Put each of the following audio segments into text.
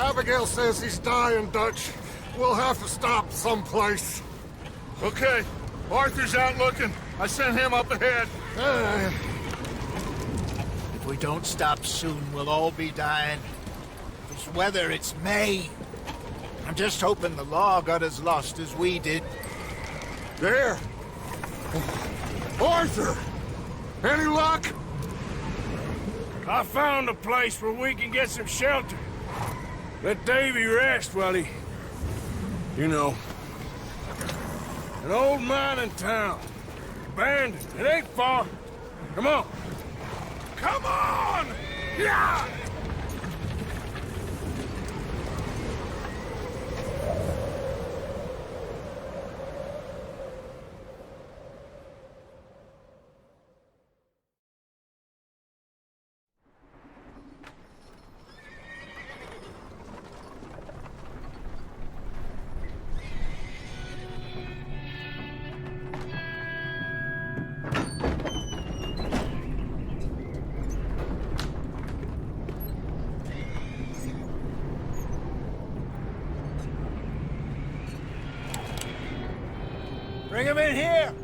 Abigail says he's dying, Dutch. We'll have to stop someplace. Okay, Arthur's out looking. I sent him up ahead. If we don't stop soon, we'll all be dying. This weather, it's May. I'm just hoping the law got as lost as we did. There! Arthur! Any luck? I found a place where we can get some shelter. Let Davy rest while he... You know. An old mining town. Abandoned. It ain't far. Come on. Come on! Yeah! Bring him in here!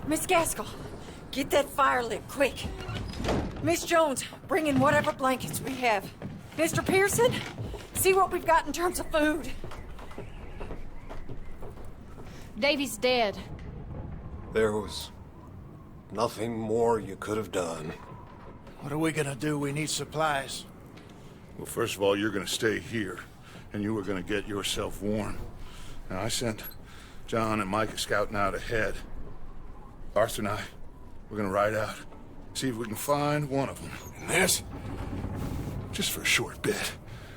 Miss Gaskell, get that fire lit, quick. Miss Jones, bring in whatever blankets we have. Mr. Pearson, see what we've got in terms of food. Davy's dead. There was nothing more you could have done. What are we gonna do? We need supplies. Well, first of all, you're gonna stay here, and you were gonna get yourself warm. Now, I sent John and Micah scouting out ahead. Arthur and I, we're gonna ride out, see if we can find one of them. And this? Just for a short bit.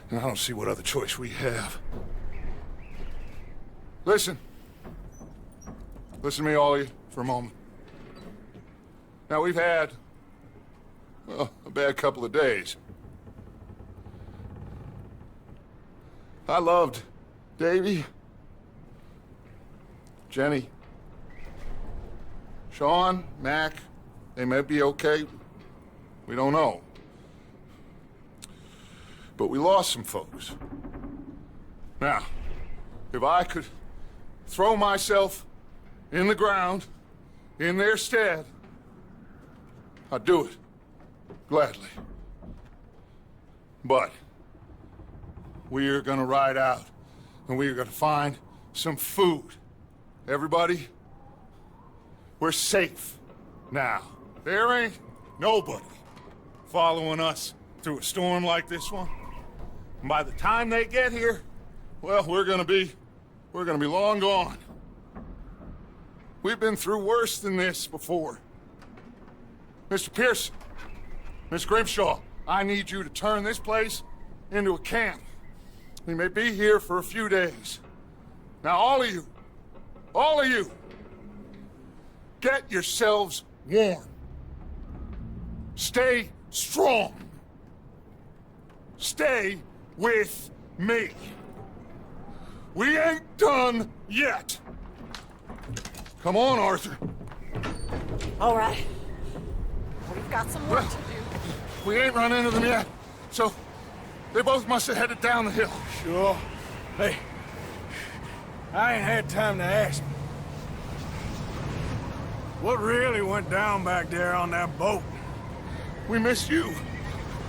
And I don't see what other choice we have. Listen. Listen to me, all of you, for a moment. Now, we've had, well, a bad couple of days. I loved Davy, Jenny, Sean, Mac. They may be okay. We don't know. But we lost some folks. Now, if I could throw myself in the ground, in their stead, I'd do it, gladly. But we are gonna ride out, and we are gonna find some food. Everybody, we're safe now. There ain't nobody following us through a storm like this one. And by the time they get here, well, we're gonna be long gone. We've been through worse than this before. Mr. Pearson, Miss Grimshaw, I need you to turn this place into a camp. We may be here for a few days. Now, all of you, get yourselves warm. Stay strong. Stay with me. We ain't done yet. Come on, Arthur. All right. We've got some work to do. We ain't run into them yet, so they both must have headed down the hill. Sure. Hey, I ain't had time to ask. What really went down back there on that boat? We missed you.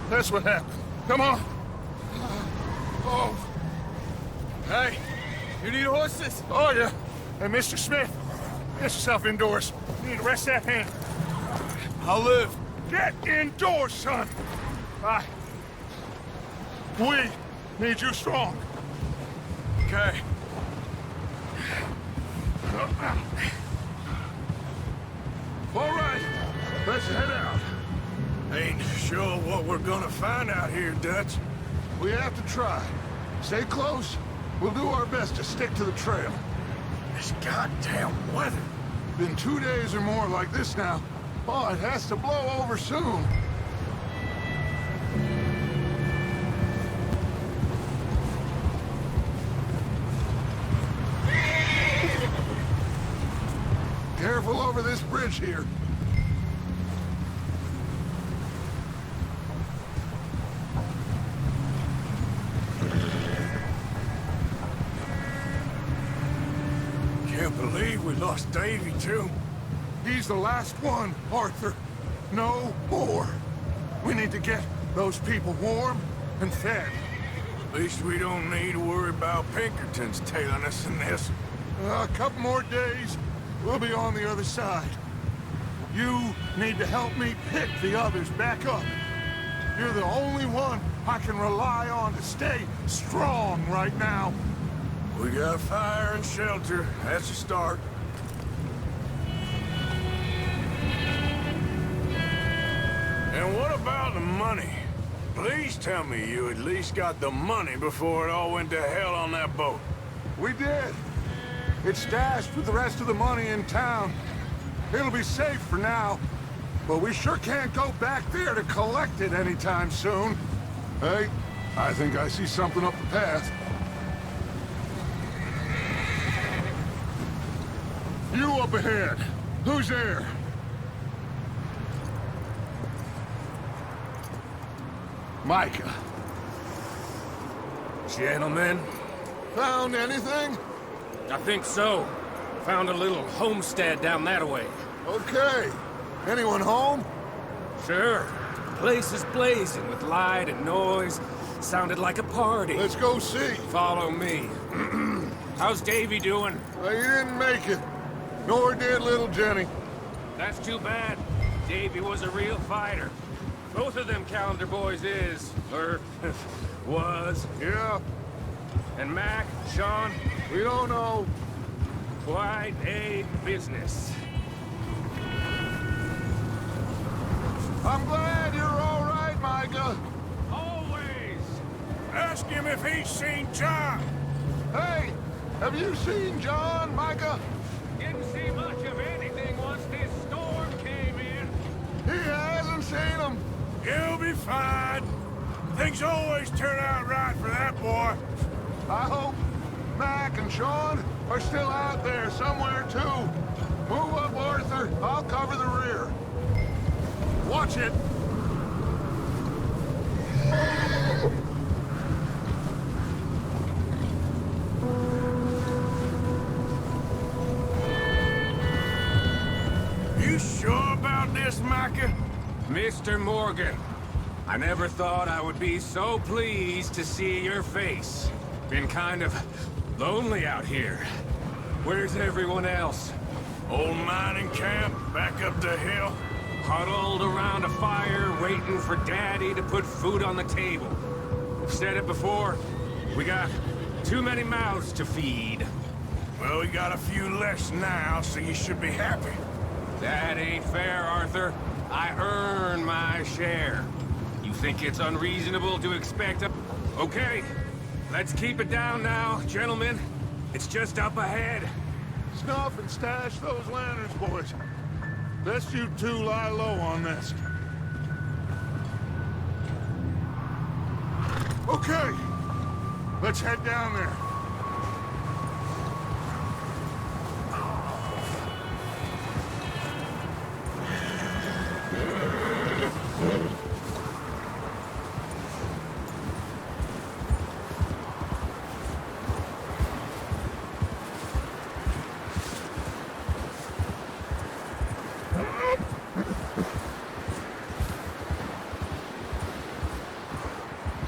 That's what happened. Come on. Oh. Hey, you need horses? Oh, yeah. Hey, Mr. Smith, get yourself indoors. You need to rest that hand. I'll live. Get indoors, son. We need you strong. Okay. All right, let's head out. Ain't sure what we're gonna find out here, Dutch. We have to try. Stay close. We'll do our best to stick to the trail. This goddamn weather. Been 2 days or more like this now. Oh, it has to blow over soon. Careful over this bridge here. Can't believe we lost Davy, too. He's the last one, Arthur. No more. We need to get those people warm and fed. At least we don't need to worry about Pinkertons tailing us in this. A couple more days, we'll be on the other side. You need to help me pick the others back up. You're the only one I can rely on to stay strong right now. We got fire and shelter. That's a start. And what about the money? Please tell me you at least got the money before it all went to hell on that boat. We did. It's stashed with the rest of the money in town. It'll be safe for now, but we sure can't go back there to collect it anytime soon. Hey, I think I see something up the path. You up ahead. Who's there? Micah. Gentlemen, Found anything? I think so. Found a little homestead down that way. Okay. Anyone home? Sure. Place is blazing with light and noise. Sounded like a party. Let's go see. Follow me. How's Davy doing? He didn't make it. Nor did little Jenny. That's too bad. Davy was a real fighter. Both of them Calendar boys is, or was. Yeah, And Mac, Sean, we don't know. quite a business. I'm glad you're all right, Micah. Always! Ask him if he's seen John. Hey, have you seen John, Micah? Didn't see much of anything once this storm came in. He hasn't seen him. He'll be fine. Things always turn out right for that boy. I hope Mac and Sean are still out there somewhere, too. Move up, Arthur. I'll cover the rear. Watch it. You sure about this, Micah? Mr. Morgan, I never thought I would be so pleased to see your face. Been kind of lonely out here. Where's everyone else? Old mining camp, back up the hill. Huddled around a fire, waiting for Daddy to put food on the table. I've said it before, we got too many mouths to feed. Well, we got a few less now, so you should be happy. That ain't fair, Arthur. I earn my share. You think it's unreasonable to expect a... Okay, let's keep it down now, gentlemen. It's just up ahead. Snuff and stash those lanterns, boys. Best you two lie low on this. Okay, let's head down there.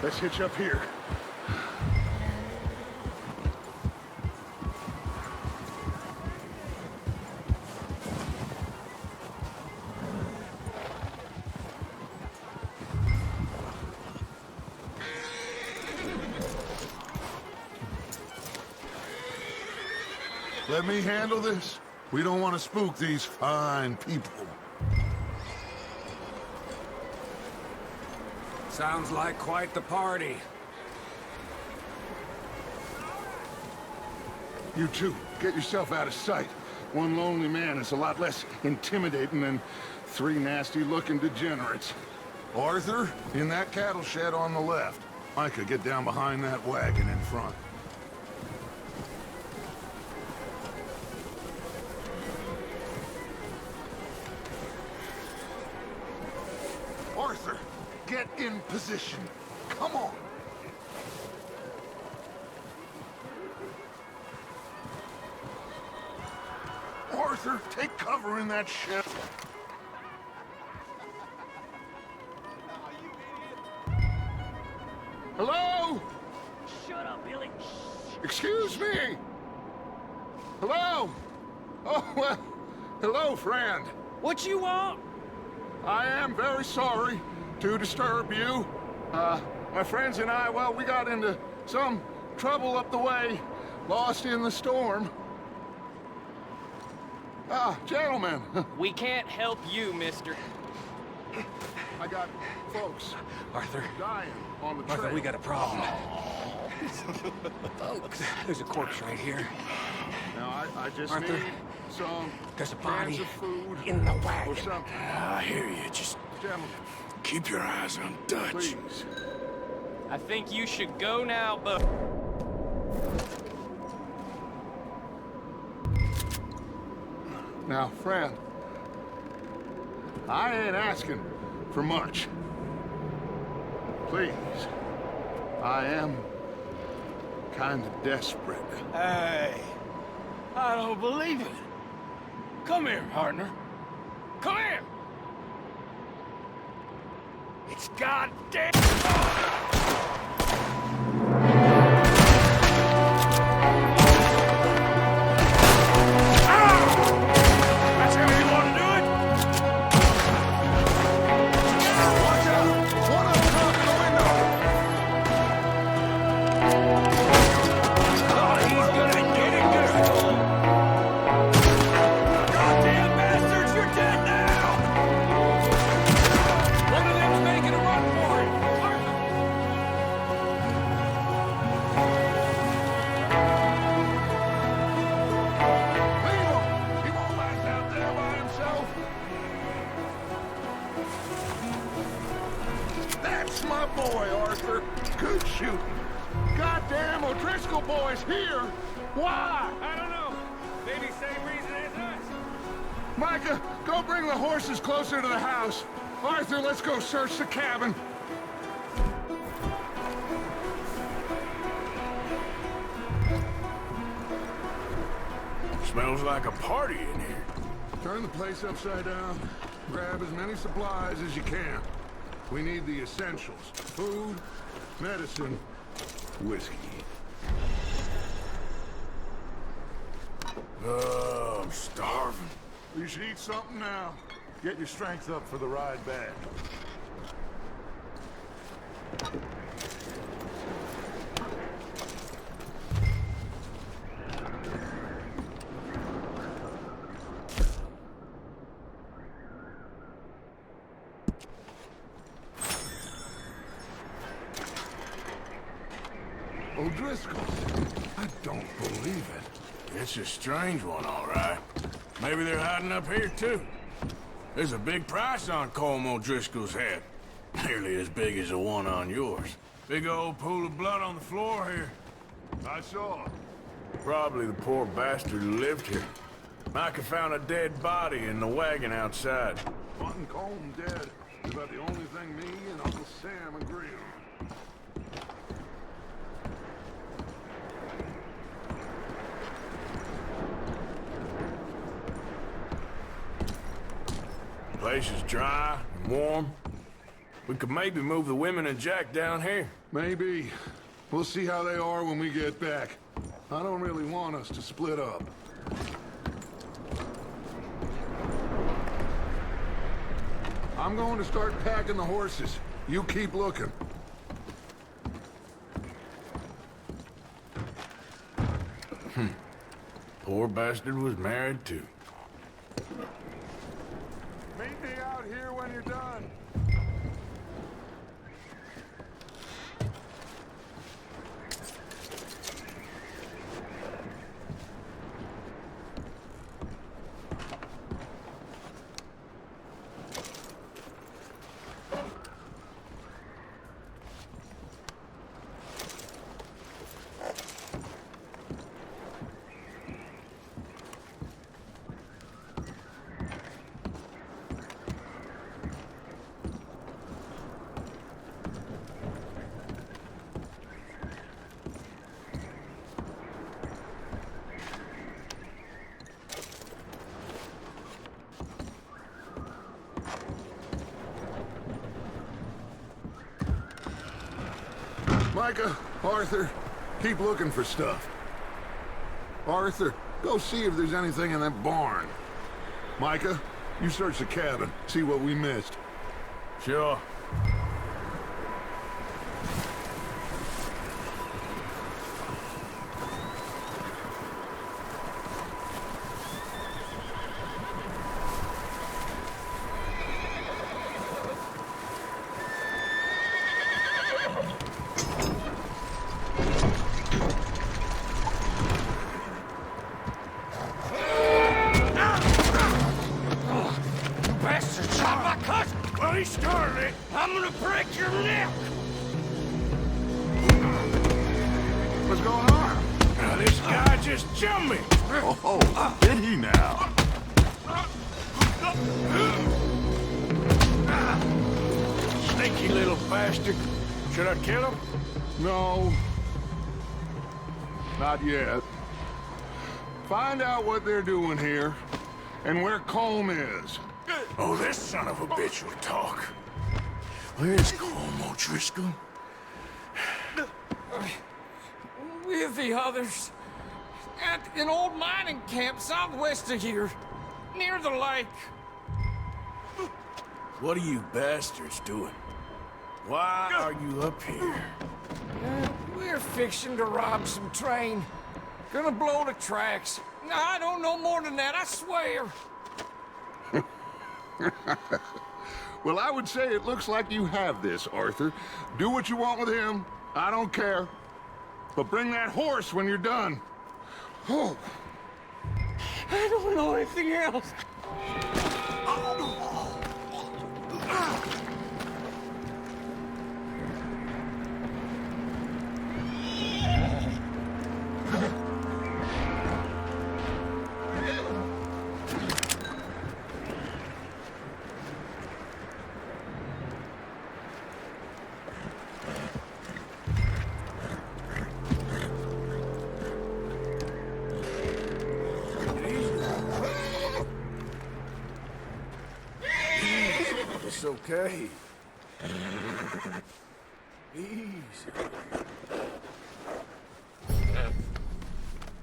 Let's hitch up here. Let me handle this. We don't want to spook these fine people. Sounds like quite the party. You two, get yourself out of sight. One lonely man is a lot less intimidating than three nasty-looking degenerates. Arthur, in that cattle shed on the left. Micah, get down behind that wagon in front. in position. Come on. Arthur, take cover in that ship. Hello? Shut up, Billy. Excuse me. Hello? Oh, well, hello, friend. What you want? I am very sorry to disturb you. My friends and I, well, we got into some trouble up the way, lost in the storm. Gentlemen. We can't help you, mister. I got folks Arthur, dying on the trail. Arthur, we got a problem. Folks, there's a corpse right here. Now, I just Arthur, need some there's a cans body of food in the or wagon. something. I hear you. Just Gentlemen, keep your eyes on Dutch. please. I think you should go now, but... Now, friend, I ain't asking for much. Please, I am kind of desperate. Hey, I don't believe it. Come here, partner. Come here. It's goddamn. That's how you want to do it? Watch out! One of them out the window! Oh, he's gonna get it good. Goddamn bastards, you're dead now! One of them's making a run for it. Leave him! He won't last out there by himself! That's my boy, Arthur. Good shooting. Goddamn O'Driscoll boy's here! Why? I don't know. Maybe same reason as us. Micah, go bring the horses closer to the house. Arthur, let's go search the cabin. Smells like a party in here. Turn the place upside down. Grab as many supplies as you can. We need the essentials. Food, medicine, whiskey. Oh, I'm starving. You should eat something now. Get your strength up for the ride back. O'Driscoll. I don't believe it. It's a strange one, all right. Maybe they're hiding up here, too. There's a big price on Colm O'Driscoll's head. Nearly as big as the one on yours. Big old pool of blood on the floor here. I saw it. Probably the poor bastard who lived here. Micah found a dead body in the wagon outside. Wanting Colm dead is about the only thing me and Uncle Sam agree on. The place is dry and warm. We could maybe move the women and Jack down here. Maybe. We'll see how they are when we get back. I don't really want us to split up. I'm going to start packing the horses. You keep looking. Poor bastard was married too. Meet me out here when you're done. Micah, Arthur, keep looking for stuff. Arthur, go see if there's anything in that barn. Micah, you search the cabin, see what we missed. Sure. Well, he started it. I'm gonna break your neck. What's going on? Now, this guy just jumped me. Oh, did he now? Sneaky little bastard. Should I kill him? No. Not yet. Find out what they're doing here, and where Colm is. Oh, this son of a bitch will talk. Where's Colm O'Driscoll? With the others. At an old mining camp southwest of here. Near the lake. What are you bastards doing? Why are you up here? We're fixing to rob some train. Gonna blow the tracks. I don't know more than that, I swear. Well, I would say it looks like you have this, Arthur. Do what you want with him. I don't care. But bring that horse when you're done. Oh. I don't know anything else. It's okay. Easy.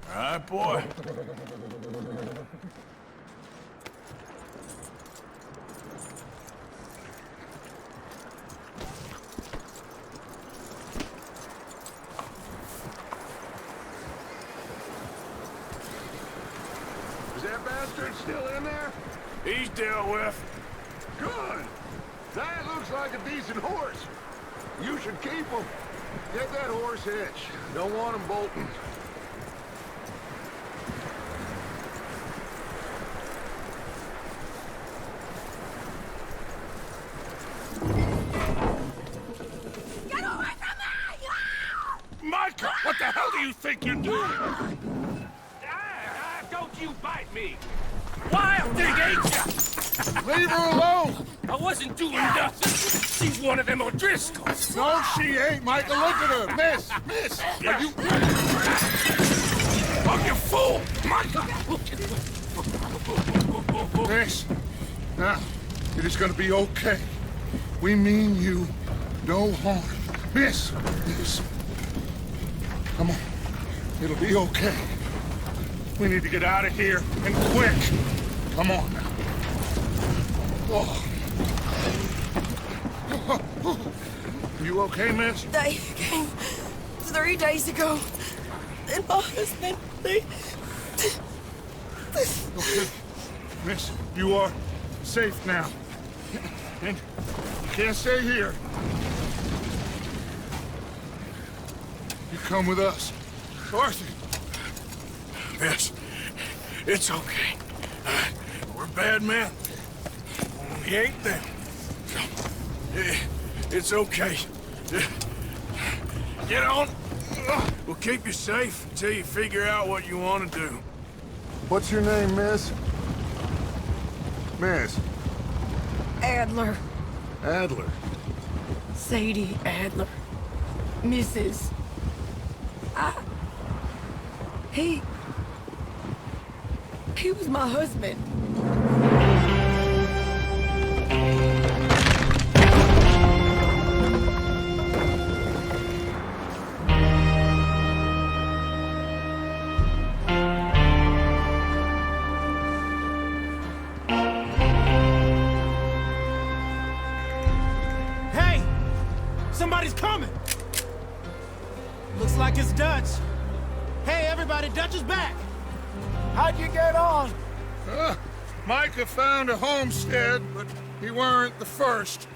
All right, boy. Is that bastard still in there? He's dealt with. Good. That looks like a decent horse. You should keep him. Get that horse hitched. Don't want him bolting. Get away from me! Micah, what the hell do you think you're doing? Don't you bite me! Wild thing, ain't ya? Leave her alone! I wasn't doing nothing. She's one of them O'Driscolls. No, she ain't, Micah. Look at her. Miss! Miss! Are you... Oh, you fool! Micah! Miss, now, it is gonna be okay. We mean you no harm. Miss! Miss. Come on. It'll be okay. We need to get out of here, and quick. Come on now. Oh. You okay, miss? They came 3 days ago. And my husband, they... Okay. Miss, you are safe now. And you can't stay here. You come with us. Arthur. Yes, it's okay. We're bad men. We ain't them. It's okay. Get on. We'll keep you safe until you figure out what you want to do. What's your name, miss? Miss. Adler. Adler. Sadie Adler. Mrs. He was my husband. somebody's coming! Looks like it's Dutch. Hey, everybody, Dutch is back! How'd you get on? Micah found a homestead, but he weren't the first.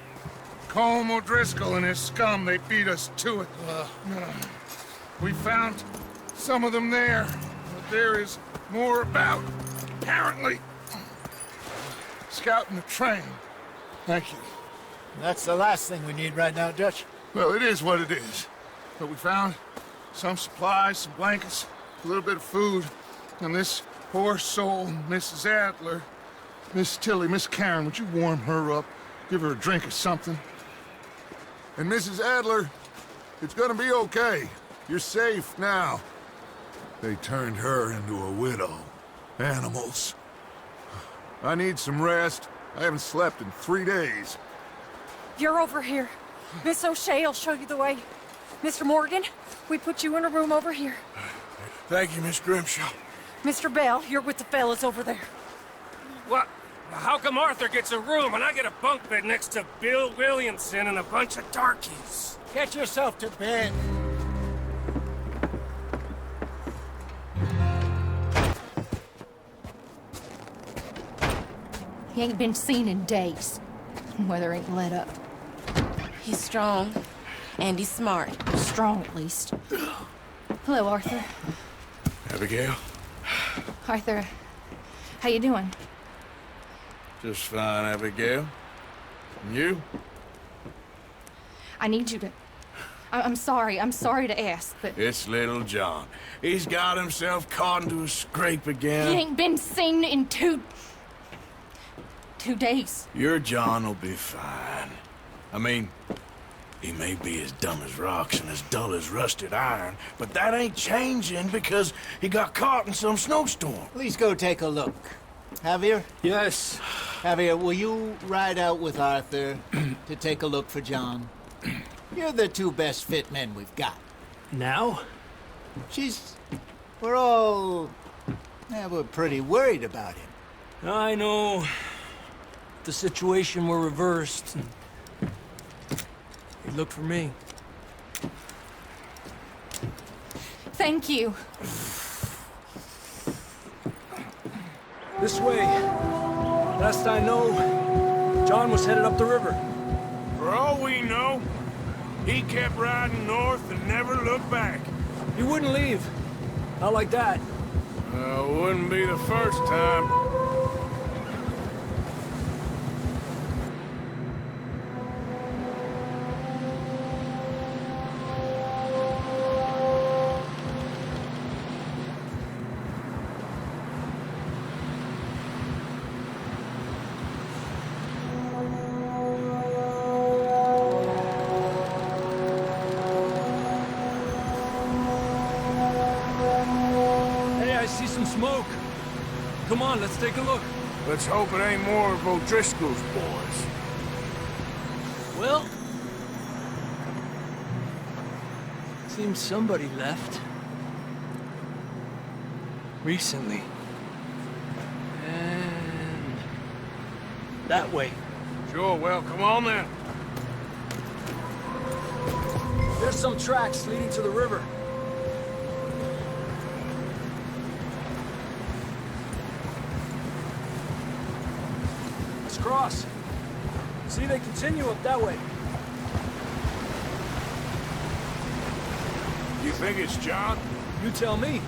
Colm O'Driscoll and his scum, they beat us to it. We found some of them there, but there is more about, apparently. Scouting the train. Thank you. That's the last thing we need right now, Dutch. Well, it is what it is. But we found some supplies, some blankets, a little bit of food, and this poor soul, Mrs. Adler, Miss Tilly, Miss Karen, would you warm her up? Give her a drink or something? And Mrs. Adler, it's gonna be okay. You're safe now. They turned her into a widow. Animals. I need some rest. I haven't slept in 3 days. You're over here. Miss O'Shea will show you the way. Mr. Morgan, we put you in a room over here. Thank you, Miss Grimshaw. Mr. Bell, you're with the fellas over there. What? How come Arthur gets a room and I get a bunk bed next to Bill Williamson and a bunch of darkies? Get yourself to bed. He ain't been seen in days. Weather ain't let up. He's strong, and he's smart. Strong, at least. Hello, Arthur. Abigail? Arthur, how you doing? Just fine, Abigail. And you? I need you to... I'm sorry to ask, but... It's little John. He's got himself caught into a scrape again. He ain't been seen in two days. Your John will be fine. I mean, he may be as dumb as rocks and as dull as rusted iron, but that ain't changing because he got caught in some snowstorm. Please go take a look. Javier? Yes. Javier, will you ride out with Arthur to take a look for John? You're the two best fit men we've got. Now? We're pretty worried about him. I know. The situation were reversed. He looked for me. Thank you. This way. Last I know, John was headed up the river. For all we know, he kept riding north and never looked back. He wouldn't leave. Not like that. Wouldn't be the first time. Smoke. Come on, let's take a look. Let's hope it ain't more of O'Driscoll's boys. Well, seems somebody left. Recently. And that way. Sure, well, come on then. There's some tracks leading to the river. Cross. See, they continue up that way. You think it's John? You tell me.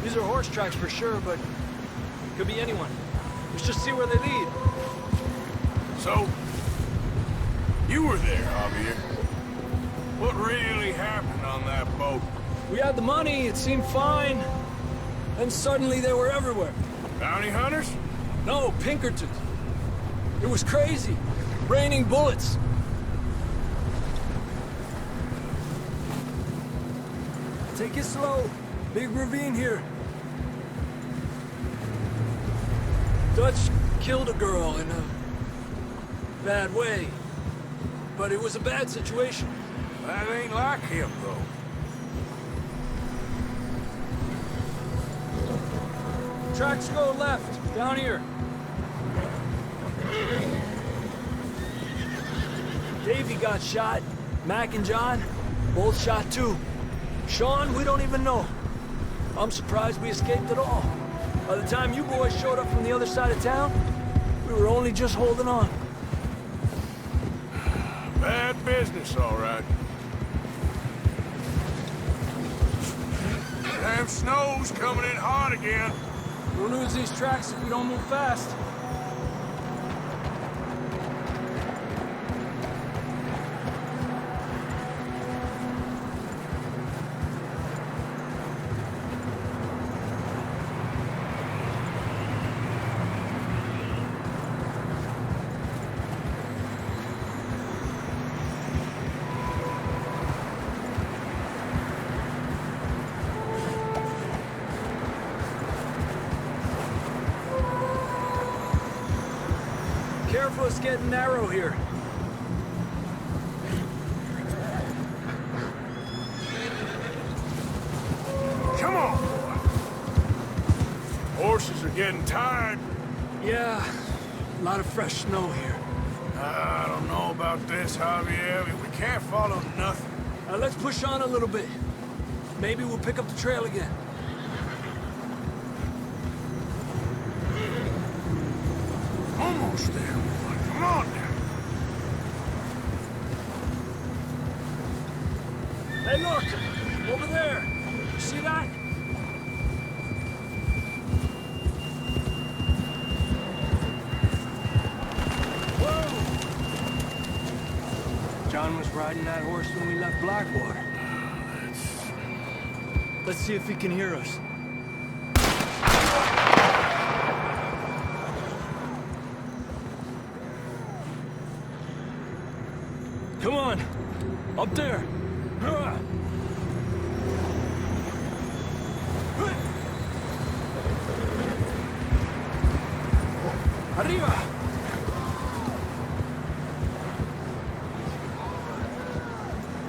These are horse tracks for sure, but could be anyone. Let's just see where they lead. So, you were there, Javier. What really happened on that boat? We had the money, it seemed fine. Then suddenly they were everywhere. Bounty hunters? No, Pinkertons. It was crazy. Raining bullets. Take it slow. Big ravine here. Dutch killed a girl in a bad way. But it was a bad situation. That ain't like him, though. Tracks go left, down here. Davey got shot. Mac and John, both shot too. Sean, we don't even know. I'm surprised we escaped at all. By the time you boys showed up from the other side of town, we were only just holding on. Bad business, all right. Damn snow's coming in hard again. We'll lose these tracks if we don't move fast. Careful, it's getting narrow here. Come on! Horses are getting tired. Yeah, a lot of fresh snow here. I don't know about this, Javier. We can't follow nothing. Let's push on a little bit. Maybe we'll pick up the trail again. Almost there, boy. Come on now. Hey, look! Over there! You see that? Whoa! John was riding that horse when we left Blackwater. Let's see if he can hear us. Come on! Up there! Arriba!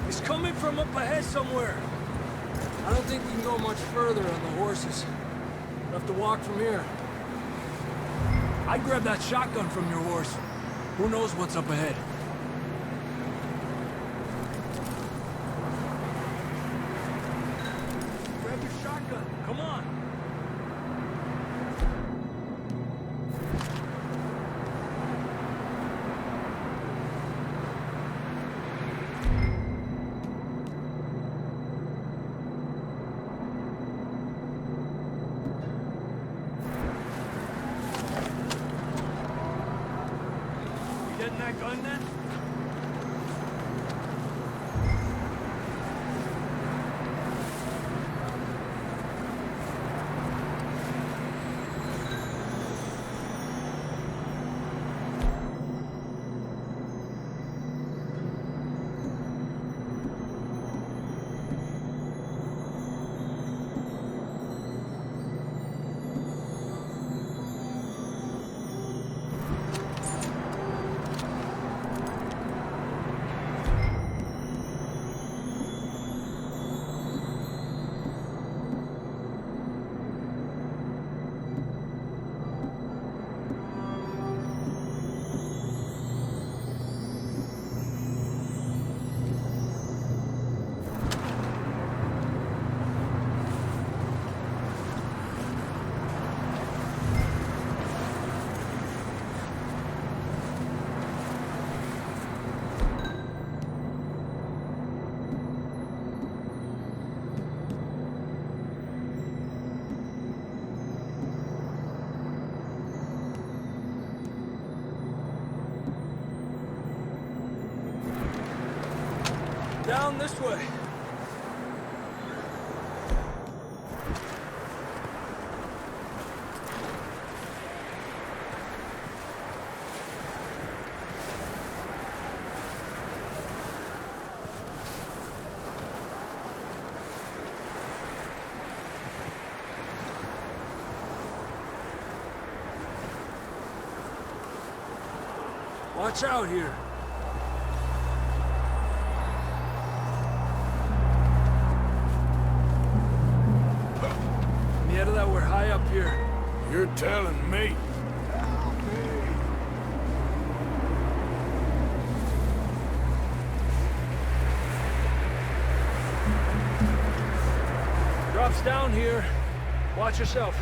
He's coming from up ahead somewhere. I don't think we can go much further on the horses. We'll have to walk from here. I'd grab that shotgun from your horse. Who knows what's up ahead? Grab your shotgun. Come on. Getting that gun then? Down this way. Watch out here. That we're high up here. You're telling me. Stuff's down here. Watch yourself.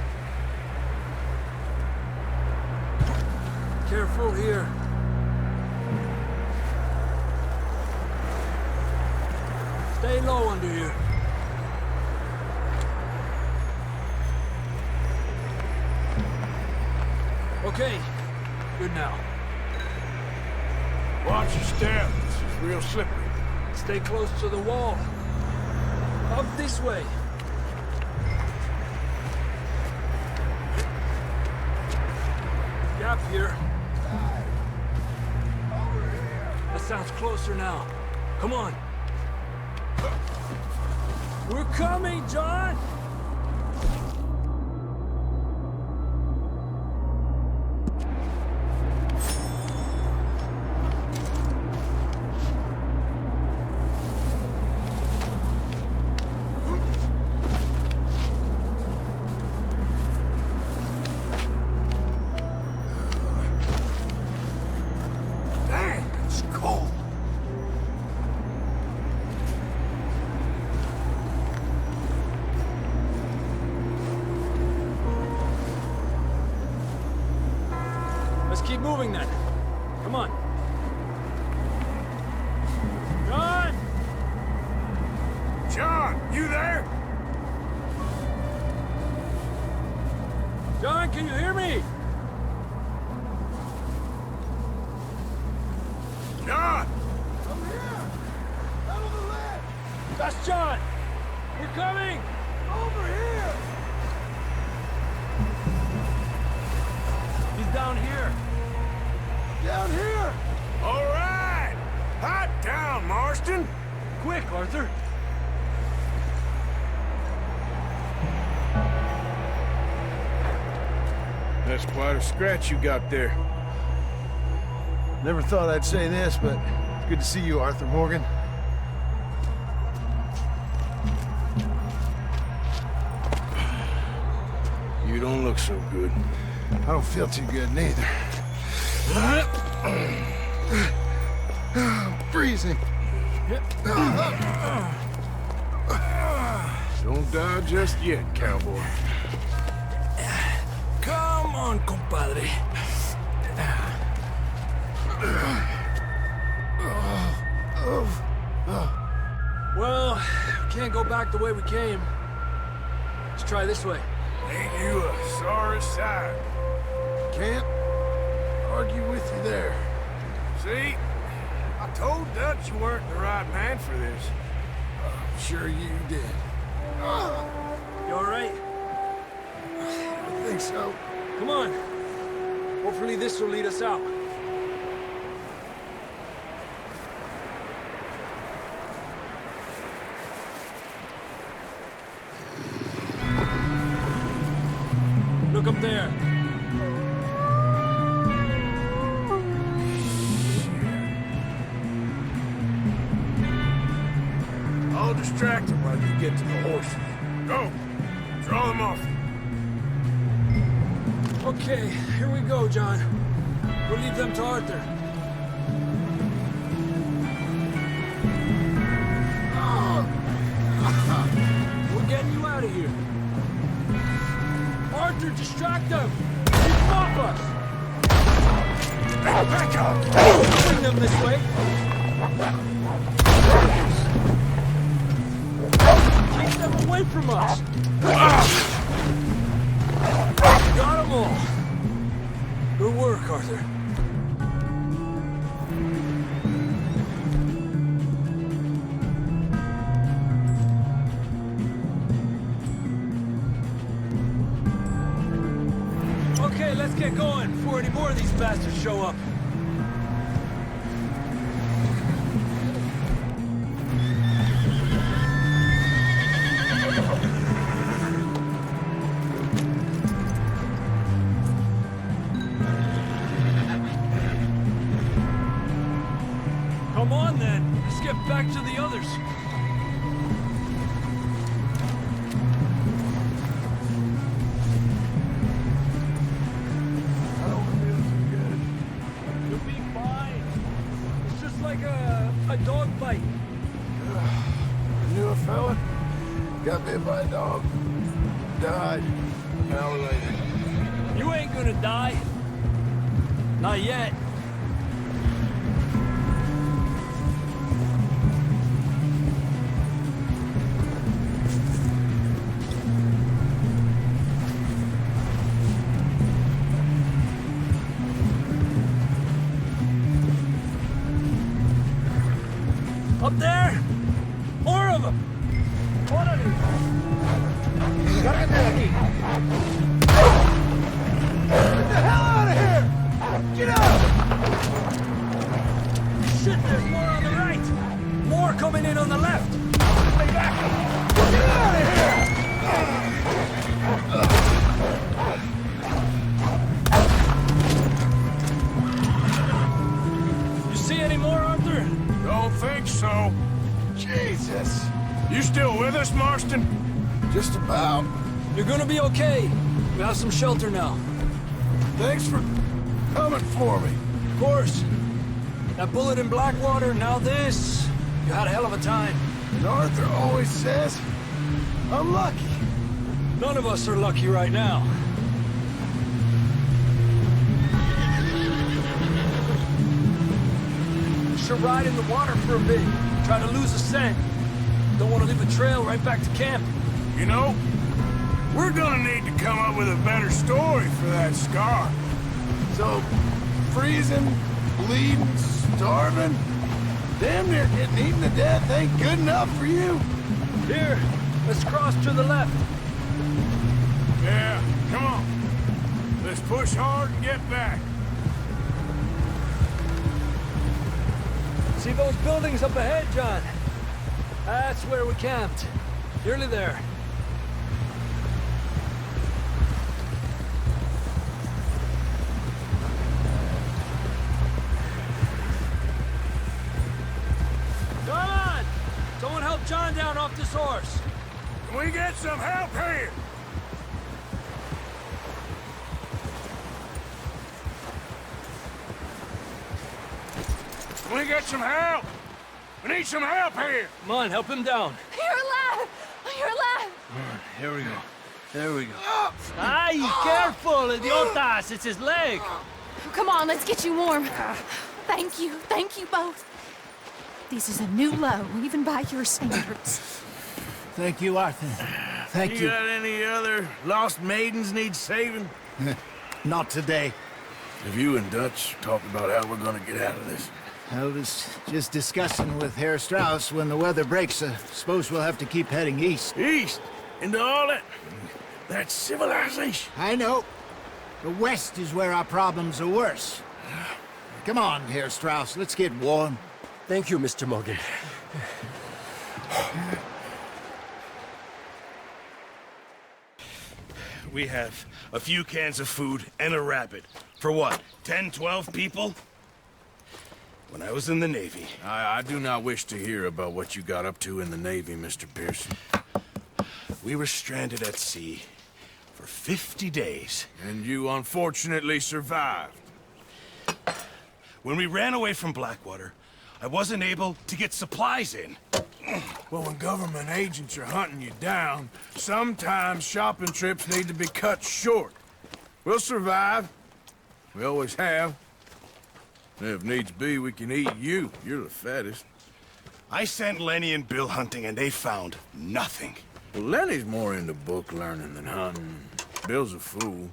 Careful here. Stay low under here. Okay, good now. Watch your step. It's real slippery. Stay close to the wall. Up this way. Gap here. That sounds closer now. Come on. We're coming, John! Keep moving then. Come on. John! John, you there? John, can you hear me? John! I'm here! Out on the left! That's John! We're coming! Over here! He's down here! Down here! All right! Hot down, Marston! Quick, Arthur! That's quite a scratch you got there. Never thought I'd say this, but it's good to see you, Arthur Morgan. You don't look so good. I don't feel too good, neither. Freezing. Don't die just yet, cowboy. Come on, compadre. Well, we can't go back the way we came. Let's try this way. Ain't you a sorry sight? Can't argue with you there. See? I told Dutch you weren't the right man for this. I'm sure you did. You all right? I think so. Come on. Hopefully this will lead us out. Look up there. I'll distract him while you get to the horses. Go! Draw them off. Okay, here we go, John. We'll leave them to Arthur. We're getting you out of here. Arthur, distract them! Keep off us! Back up! Bring them this way! Keep them away from us! Got them all! Good work, Arthur. Okay, let's get going before any more of these bastards show up. Come on then, let's get back to the others. Got bit by a dog. Died an hour later. You ain't gonna die. Not yet. Up there? More of them! One of them! Get the hell out of here! Get out! Shit, there's more on the right! More coming in on the left! Stay back! Get out of here! You see any more, Arthur? Don't think so. Jesus! You still with us, Marston? Just about. You're gonna be okay. We have some shelter now. Thanks for coming for me. Of course. That bullet in Blackwater, now this. You had a hell of a time. And Arthur always says, I'm lucky. None of us are lucky right now. We should ride in the water for a bit. Try to lose a scent. Don't want to leave a trail right back to camp. You know, we're gonna need to come up with a better story for that scar. So, freezing, bleeding, starving, damn near getting eaten to death ain't good enough for you? Here, let's cross to the left. Yeah, come on. Let's push hard and get back. See those buildings up ahead, John? That's where we camped. Nearly there. Come on! Someone help John down off this horse. Can we get some help here? Can we get some help? We need some help here. Come on, help him down. You're alive! You're alive! Here we go. There we go. Ay, careful, idiotas! It's his leg. Come on, let's get you warm. Thank you both. This is a new low, even by your standards. Thank you, Arthur. Thank you. You got any other lost maidens need saving? Not today. Have you and Dutch talked about how we're gonna get out of this? I was just discussing with Herr Strauss when the weather breaks. Suppose we'll have to keep heading east. East? Into all that civilization? I know. The west is where our problems are worse. Come on, Herr Strauss, let's get warm. Thank you, Mr. Morgan. We have a few cans of food and a rabbit. For what, 10, 12 people? When I was in the Navy... I do not wish to hear about what you got up to in the Navy, Mr. Pearson. We were stranded at sea for 50 days. And you unfortunately survived. When we ran away from Blackwater, I wasn't able to get supplies in. Well, when government agents are hunting you down, sometimes shopping trips need to be cut short. We'll survive. We always have. If needs be, we can eat you. You're the fattest. I sent Lenny and Bill hunting, and they found nothing. Well, Lenny's more into book learning than hunting. Bill's a fool.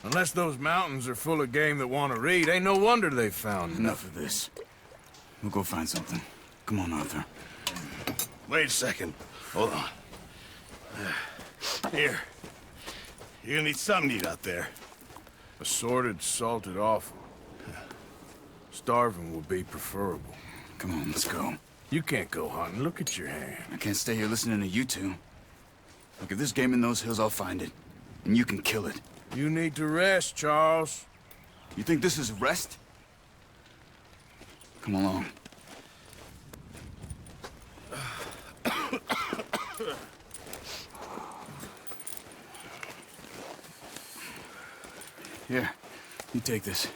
Unless those mountains are full of game that want to read, ain't no wonder they found Enough of this. We'll go find something. Come on, Arthur. Wait a second. Hold on. Here. You're gonna need something to eat out there. Assorted, salted offal. Starving would be preferable. Come on, let's go. You can't go hunting. Look at your hand. I can't stay here listening to you two. Look, if there's game in those hills, I'll find it. And you can kill it. You need to rest, Charles. You think this is rest? Come along. Here, you take this.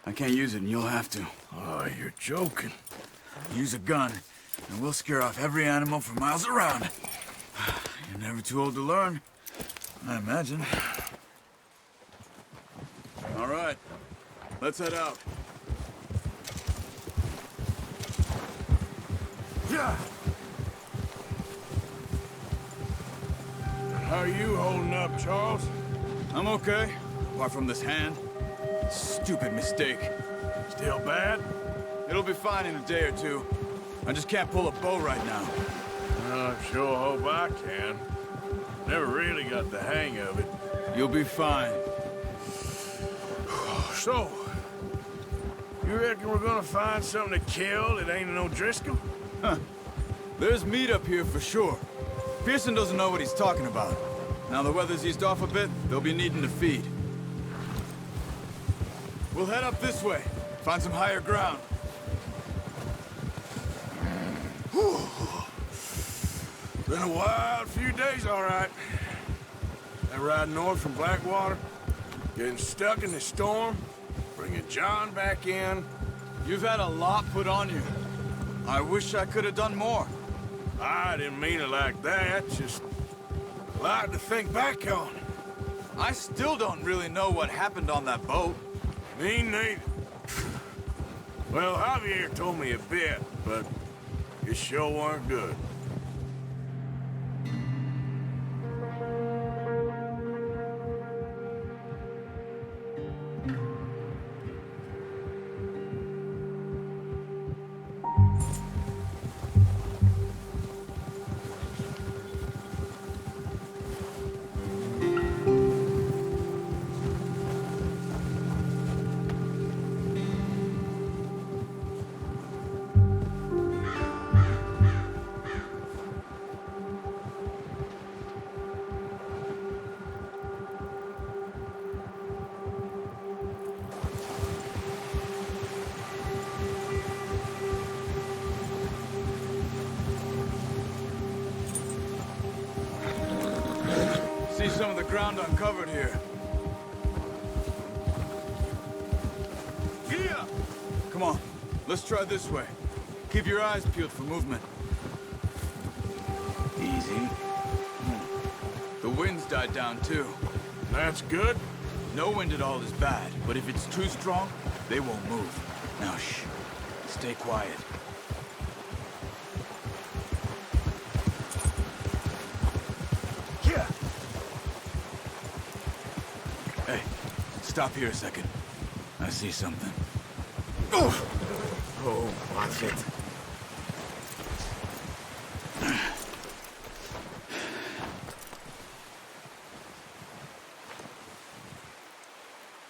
I can't use it, and you'll have to. Oh, you're joking. Use a gun, and we'll scare off every animal for miles around. You're never too old to learn, I imagine. All right, let's head out. Yeah. How are you holding up, Charles? I'm okay, apart from this hand. Stupid mistake. Still bad? It'll be fine in a day or two. I just can't pull a bow right now. I sure hope I can. Never really got the hang of it. You'll be fine. So, you reckon we're gonna find something to kill that ain't no Driscoll? Huh. There's meat up here for sure. Pearson doesn't know what he's talking about. Now the weather's eased off a bit, they'll be needing to feed. We'll head up this way, find some higher ground. Been a wild few days, all right. That ride north from Blackwater, getting stuck in the storm, bringing John back in. You've had a lot put on you. I wish I could have done more. I didn't mean it like that, just a lot to think back on. I still don't really know what happened on that boat. Me neither. Well, Javier told me a bit, but it sure weren't good. See some of the ground uncovered here. Gia! Come on, let's try this way. Keep your eyes peeled for movement. Easy. The wind's died down too. That's good. No wind at all is bad, but if it's too strong, they won't move. Now shh, stay quiet. Hey, stop here a second. I see something. Oh, watch it.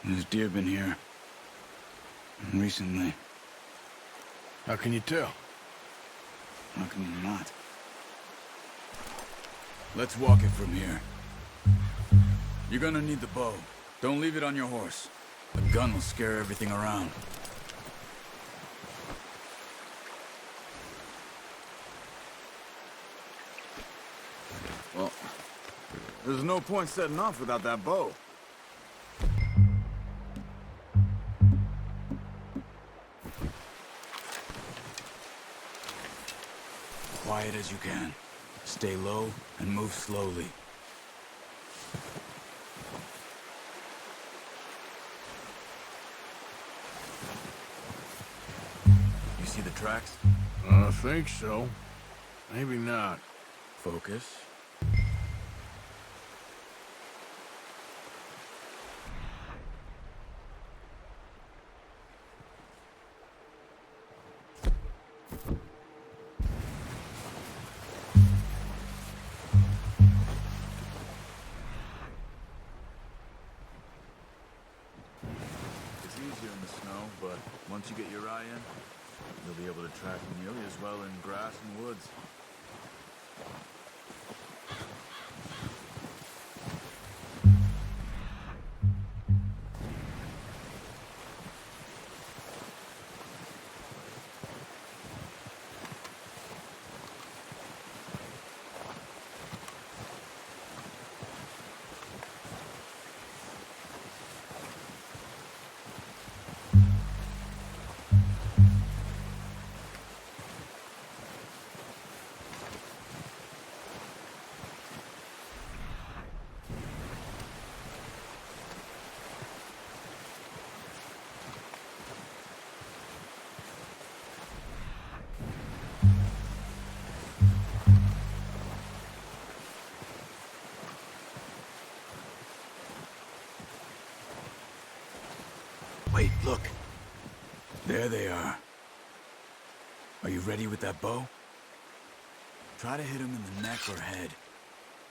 There's deer been here. Recently. How can you tell? How can you not? Let's walk it from here. You're gonna need the bow. Don't leave it on your horse. The gun will scare everything around. Well, there's no point setting off without that bow. Quiet as you can. Stay low and move slowly. You see the tracks? I think so. Maybe not. Focus. It's easier in the snow, but once you get your eye in, you'll be able to track nearly as well in grass and woods. Wait, look. There they are. Are you ready with that bow? Try to hit him in the neck or head.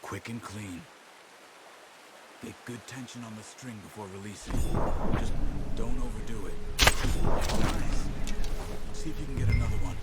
Quick and clean. Get good tension on the string before releasing. Just don't overdo it. Nice. See if you can get another one.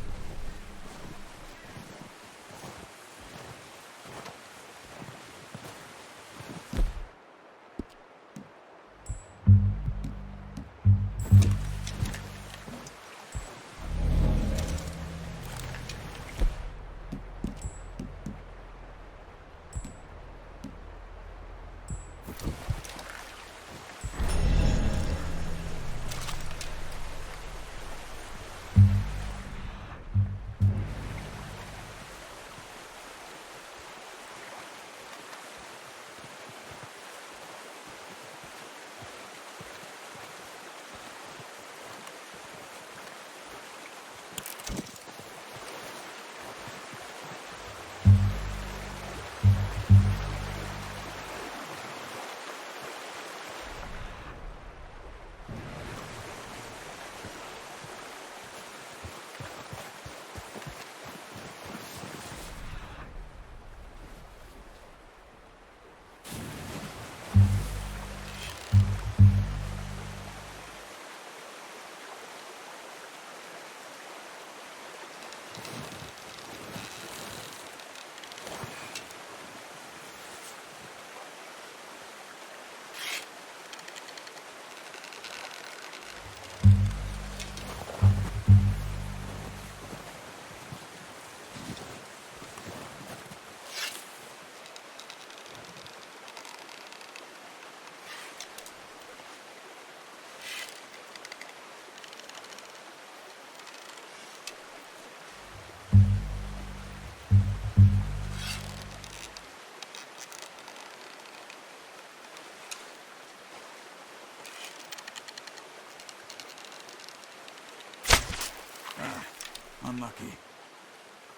Unlucky.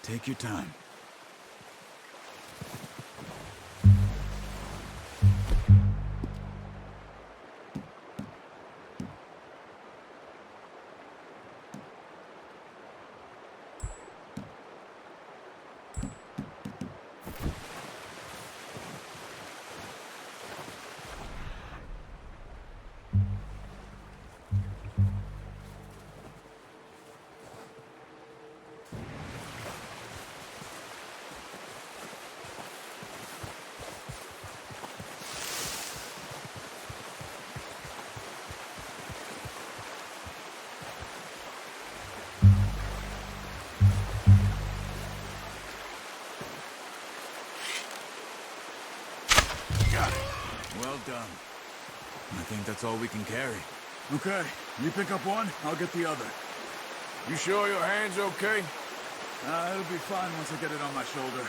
Take your time. Well done. I think that's all we can carry. Okay, you pick up one, I'll get the other. You sure your hand's okay? It'll be fine once I get it on my shoulder.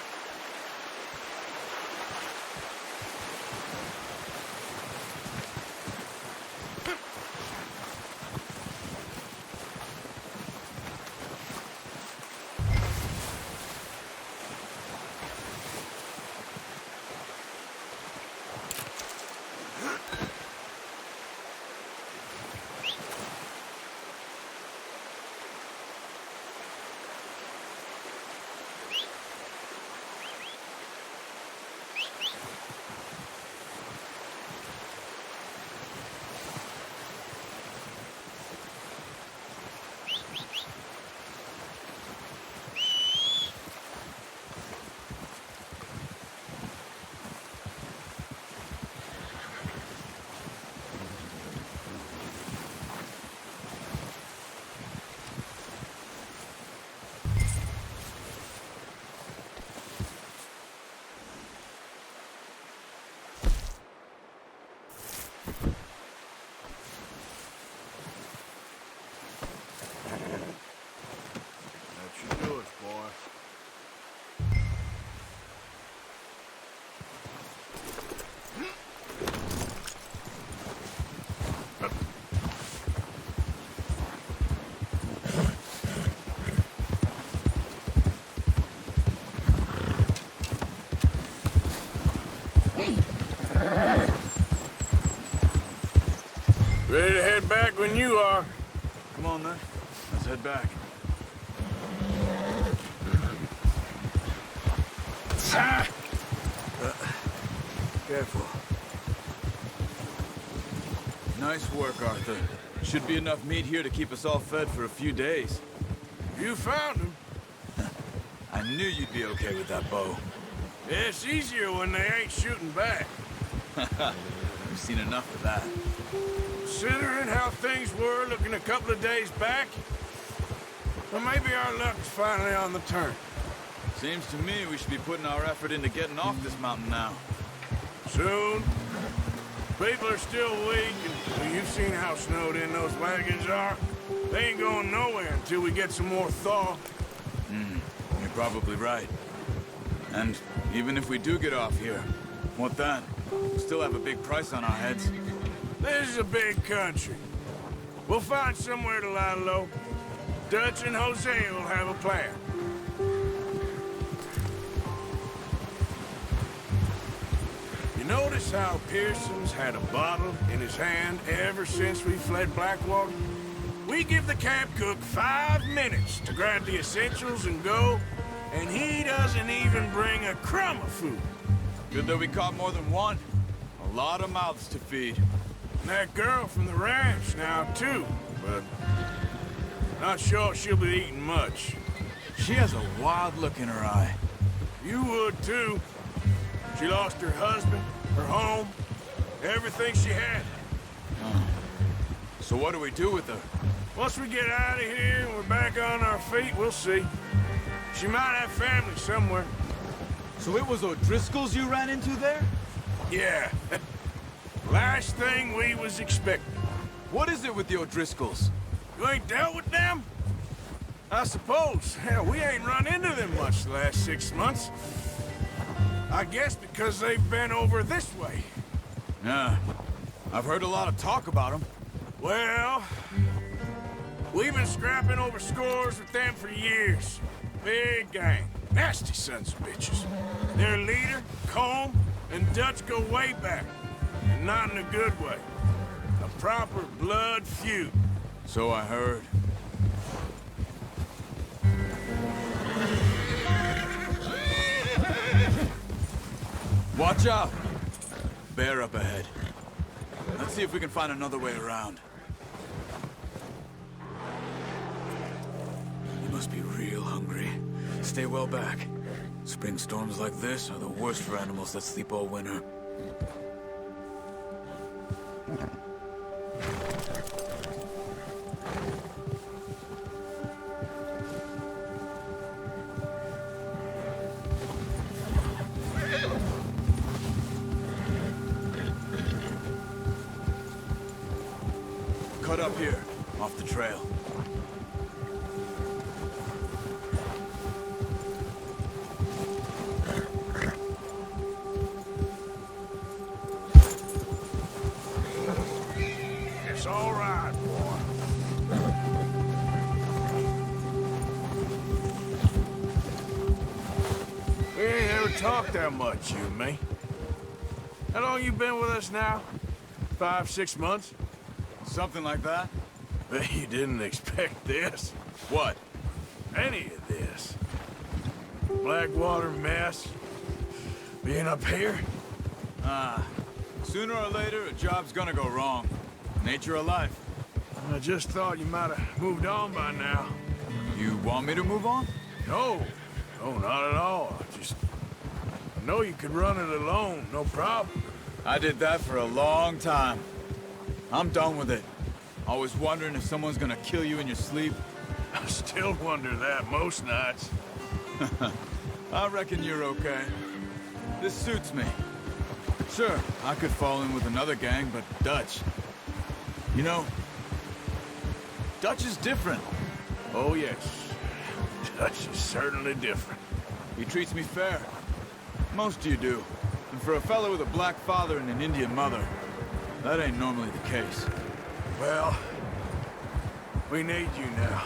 when you are. Come on, then. Let's head back. Careful. Nice work, Arthur. Should be enough meat here to keep us all fed for a few days. You found him. I knew you'd be okay with that bow. It's easier when they ain't shooting back. We've seen enough of that. Considering how things were looking a couple of days back, well, maybe our luck is finally on the turn. Seems to me we should be putting our effort into getting off this mountain now. Soon. People are still weak, and you've seen how snowed in those wagons are. They ain't going nowhere until we get some more thaw. You're probably right. And even if we do get off here, what then? We'll still have a big price on our heads. This is a big country. We'll find somewhere to lie low. Dutch and Jose will have a plan. You notice how Pearson's had a bottle in his hand ever since we fled Blackwater? We give the camp cook 5 minutes to grab the essentials and go, and he doesn't even bring a crumb of food. Good that we caught more than one. A lot of mouths to feed. And that girl from the ranch now, too, but not sure she'll be eating much. She has a wild look in her eye. You would, too. She lost her husband, her home, everything she had. So what do we do with her? Once we get out of here and we're back on our feet, we'll see. She might have family somewhere. So it was O'Driscoll's you ran into there? Yeah. Last thing we was expecting. What is it with the O'Driscolls? You ain't dealt with them? I suppose. Hell, we ain't run into them much the last 6 months. I guess because they've been over this way. Yeah. I've heard a lot of talk about them. Well, we've been scrapping over scores with them for years. Big gang. Nasty sons of bitches. Their leader, Combe, and Dutch go way back. And not in a good way. A proper blood feud. So I heard. Watch out! Bear up ahead. Let's see if we can find another way around. You must be real hungry. Stay well back. Spring storms like this are the worst for animals that sleep all winter. Cut up here, off the trail. It's all right, boy. We ain't ever talked that much, you and me. How long you been with us now? 5, 6 months? Something like that? Bet you didn't expect this. What? Any of this. Blackwater mess. Being up here. Sooner or later, a job's gonna go wrong. Nature of life. I just thought you might have moved on by now. You want me to move on? No. No, not at all. I know you could run it alone, no problem. I did that for a long time. I'm done with it. Always wondering if someone's gonna kill you in your sleep. I still wonder that most nights. I reckon you're okay. This suits me. Sure, I could fall in with another gang, but Dutch... You know, Dutch is different. Oh, yes. Dutch is certainly different. He treats me fair. Most of you do. And for a fellow with a black father and an Indian mother, that ain't normally the case. Well, we need you now.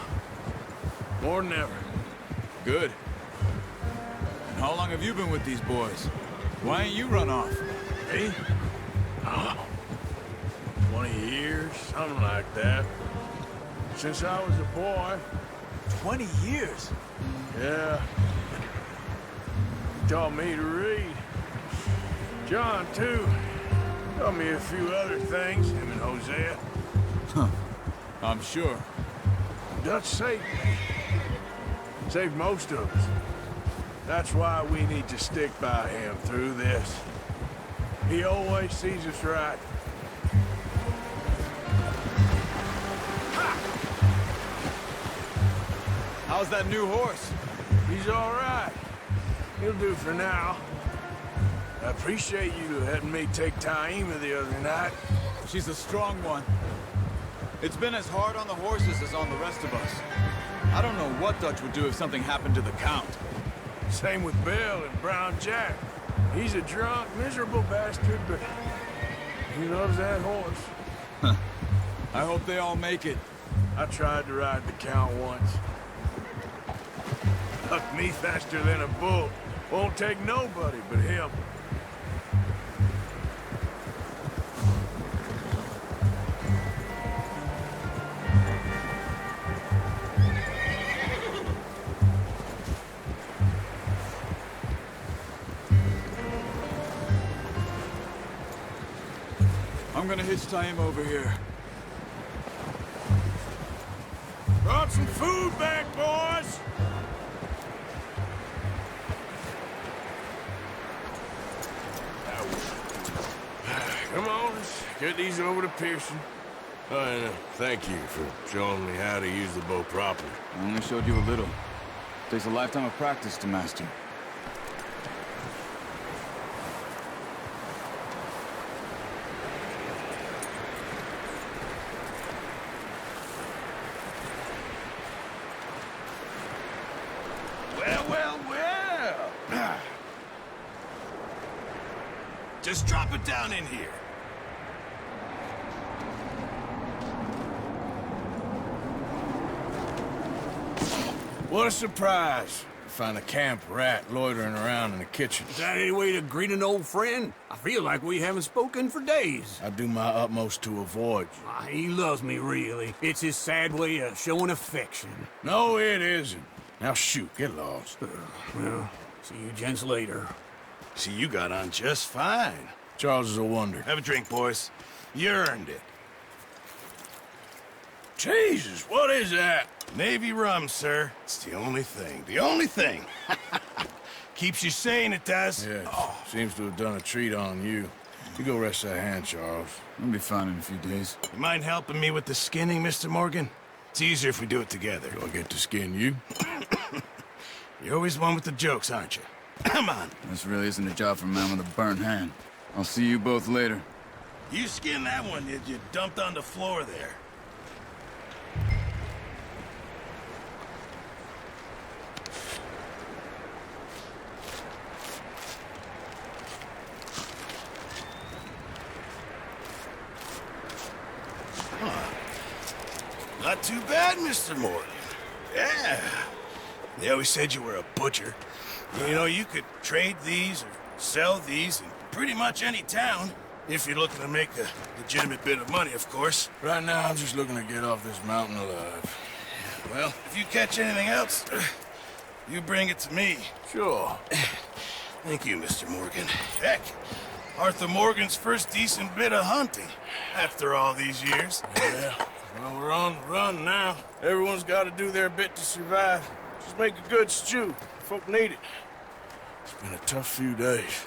More than ever. Good. And how long have you been with these boys? Why ain't you run off? Me? Oh, 20 20 years, something like that. Since I was a boy. 20 years? Yeah. He taught me to read. John, too. Taught me a few other things, him and Hosea. Huh. I'm sure. Dutch saved me. Saved most of us. That's why we need to stick by him through this. He always sees us right. How's that new horse? He's all right. He'll do for now. I appreciate you letting me take Taima the other night. She's a strong one. It's been as hard on the horses as on the rest of us. I don't know what Dutch would do if something happened to the Count. Same with Bill and Brown Jack. He's a drunk, miserable bastard, but he loves that horse. I hope they all make it. I tried to ride the Count once. Hucked me faster than a bull. Won't take nobody but him. I'm gonna hitch Taima over here. Brought some food back, boys! Come on, let's get these over to Pearson. Oh, and thank you for showing me how to use the bow properly. I only showed you a little. Takes a lifetime of practice to master. Well. Just drop it down in here. What a surprise. Find a camp rat loitering around in the kitchen. Is that any way to greet an old friend? I feel like we haven't spoken for days. I do my utmost to avoid you. He loves me, really. It's his sad way of showing affection. No, it isn't. Now shoot, get lost. Well, see you gents later. See, you got on just fine. Charles is a wonder. Have a drink, boys. You earned it. Jesus, what is that? Navy rum, sir. It's the only thing. The only thing. Keeps you sane, it does. Yeah, seems to have done a treat on you. You go rest that hand, Charles. I'll be fine in a few days. You mind helping me with the skinning, Mr. Morgan? It's easier if we do it together. Do I get to skin you? You're always the one with the jokes, aren't you? Come on. This really isn't a job for a man with a burnt hand. I'll see you both later. You skinned that one that you dumped on the floor there. Not too bad, Mr. Morgan. Yeah. They always said you were a butcher. You know, you could trade these or sell these in pretty much any town. If you're looking to make a legitimate bit of money, of course. Right now, I'm just looking to get off this mountain alive. Well, if you catch anything else, you bring it to me. Sure. Thank you, Mr. Morgan. Heck, Arthur Morgan's first decent bit of hunting after all these years. Yeah. Well, we're on the run now. Everyone's got to do their bit to survive. Just make a good stew. Folk need it. It's been a tough few days.